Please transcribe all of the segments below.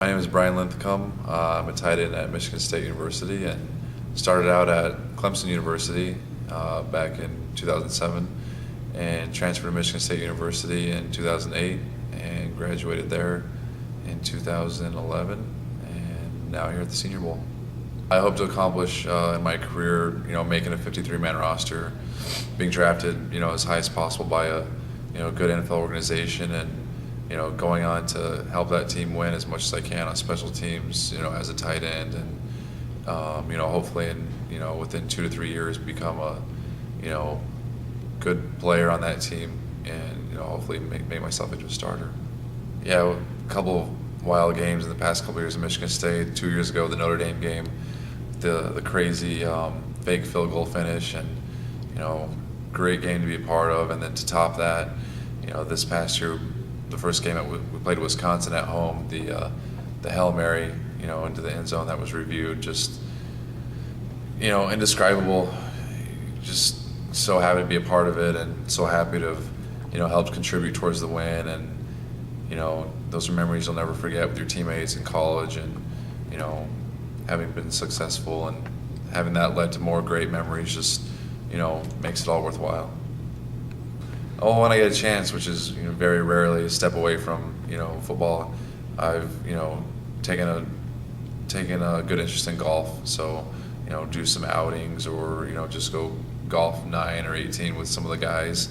My name is Linthicum. I'm a tight end at Michigan State University and started out at Clemson University back in 2007 and transferred to Michigan State University in 2008 and graduated there in 2011 and now here at the Senior Bowl. I hope to accomplish in my career, making a 53-man roster, being drafted, as high as possible by a, good NFL organization and going on to help that team win as much as I can on special teams, as a tight end, and hopefully within 2 to 3 years become a, good player on that team, and hopefully make myself into a starter. Yeah, a couple of wild games in the past couple of years at Michigan State. 2 years ago, the Notre Dame game, the crazy fake field goal finish, and great game to be a part of. And then to top that, this past year, the first game we played Wisconsin at home, the Hail Mary, into the end zone that was reviewed, just, indescribable. Just so happy to be a part of it and so happy to have, helped contribute towards the win. And, those are memories you'll never forget with your teammates in college and, having been successful and having that led to more great memories just, makes it all worthwhile. Oh, when I get a chance, which is very rarely, a step away from football, I've taken a good interest in golf. So do some outings or just go golf 9 or 18 with some of the guys.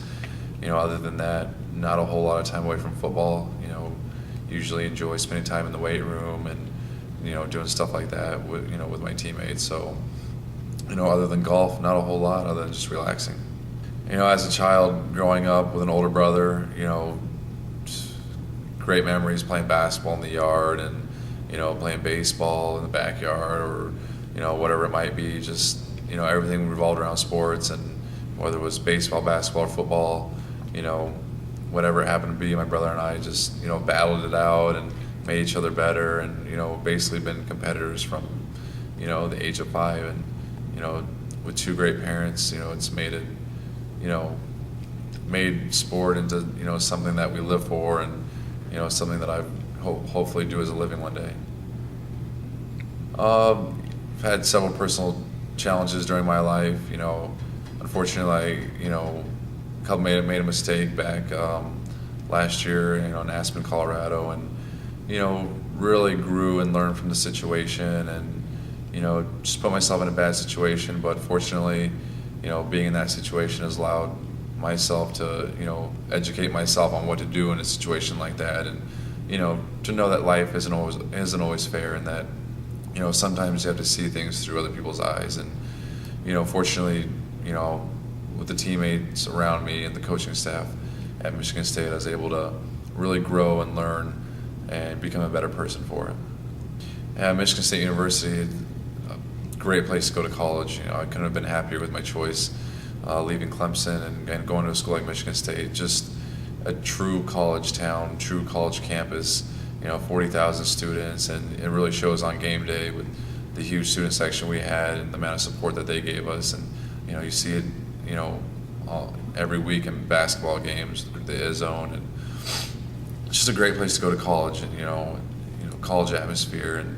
Other than that, not a whole lot of time away from football. Usually enjoy spending time in the weight room and doing stuff like that with with my teammates. So other than golf, not a whole lot other than just relaxing. As a child growing up with an older brother, great memories playing basketball in the yard and, playing baseball in the backyard or, whatever it might be. Just, everything revolved around sports, and whether it was baseball, basketball, or football, whatever it happened to be, my brother and I just, battled it out and made each other better and, basically been competitors from, the age of 5. And, with 2 great parents, it's made it, made sport into something that we live for and something that I hopefully do as a living one day. I've had several personal challenges during my life. Unfortunately, made a mistake back last year, in Aspen, Colorado, and really grew and learned from the situation and just put myself in a bad situation. But fortunately, being in that situation has allowed myself to, educate myself on what to do in a situation like that, and, to know that life isn't always fair, and that, sometimes you have to see things through other people's eyes. And, fortunately, with the teammates around me and the coaching staff at Michigan State, I was able to really grow and learn and become a better person for it. At Michigan State University, great place to go to college. I couldn't have been happier with my choice, leaving Clemson and going to a school like Michigan State. Just a true college town, true college campus. 40,000 students, and it really shows on game day with the huge student section we had and the amount of support that they gave us. And you see it, every week in basketball games, the zone, and it's just a great place to go to college. And college atmosphere, and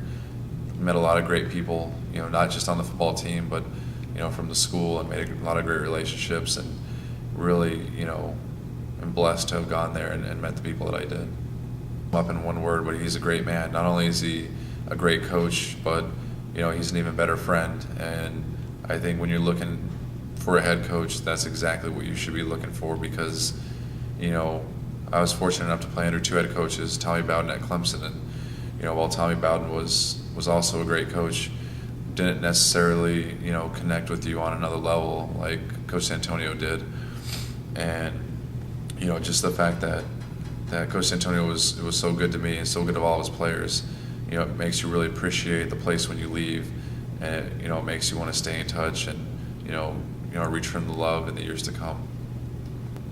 met a lot of great people, not just on the football team, but, from the school, and made a lot of great relationships, and really, am blessed to have gone there and met the people that I did. Up in one word, but he's a great man. Not only is he a great coach, but, he's an even better friend. And I think when you're looking for a head coach, that's exactly what you should be looking for, because, I was fortunate enough to play under 2 head coaches, Tommy Bowden at Clemson, and, while Tommy Bowden was also a great coach, didn't necessarily, connect with you on another level like Coach Antonio did. And, just the fact that Coach Antonio was so good to me and so good to all his players, it makes you really appreciate the place when you leave, and it makes you want to stay in touch and, return the love in the years to come.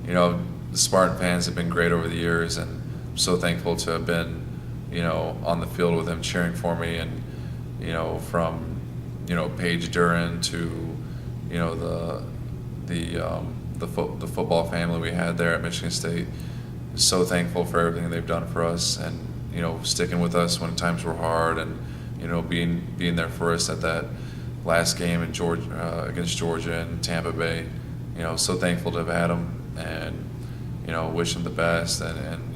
The Spartan fans have been great over the years, and I'm so thankful to have been, on the field with them cheering for me, and, from, Paige Duran to, the football family we had there at Michigan State. So thankful for everything they've done for us, and sticking with us when times were hard, and being there for us at that last game in Georgia against Georgia and Tampa Bay. So thankful to have had him, and wish him the best. And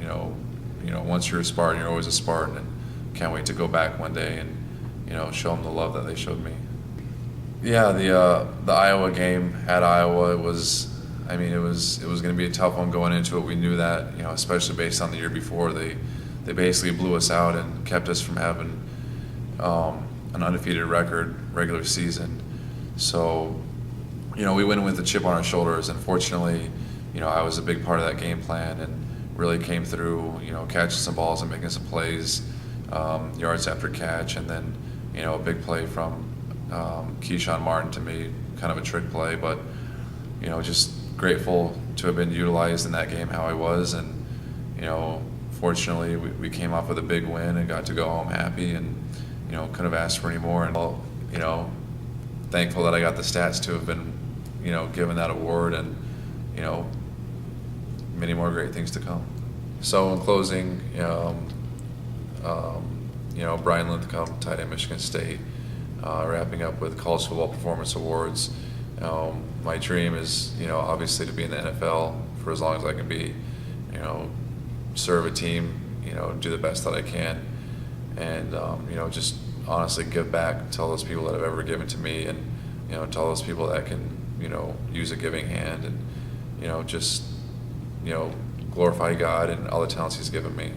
once you're a Spartan, you're always a Spartan, and can't wait to go back one day and show them the love that they showed me. Yeah, the Iowa game at Iowa, it was going to be a tough one going into it. We knew that, especially based on the year before. They basically blew us out and kept us from having an undefeated record regular season. So, we went in with a chip on our shoulders, and fortunately, I was a big part of that game plan and really came through, catching some balls and making some plays, yards after catch, and then, a big play from Keyshawn Martin to me, kind of a trick play, but, just grateful to have been utilized in that game how I was. And, fortunately, we came off with a big win and got to go home happy, and, couldn't have asked for any more. And, thankful that I got the stats to have been, given that award, and, many more great things to come. So in closing, Brian Linthicum, tight end, Michigan State, wrapping up with College Football Performance Awards. My dream is, obviously to be in the NFL for as long as I can be, serve a team, do the best that I can, and, just honestly give back to all those people that have ever given to me, and, to all those people that can, use a giving hand, and, just, glorify God and all the talents He's given me.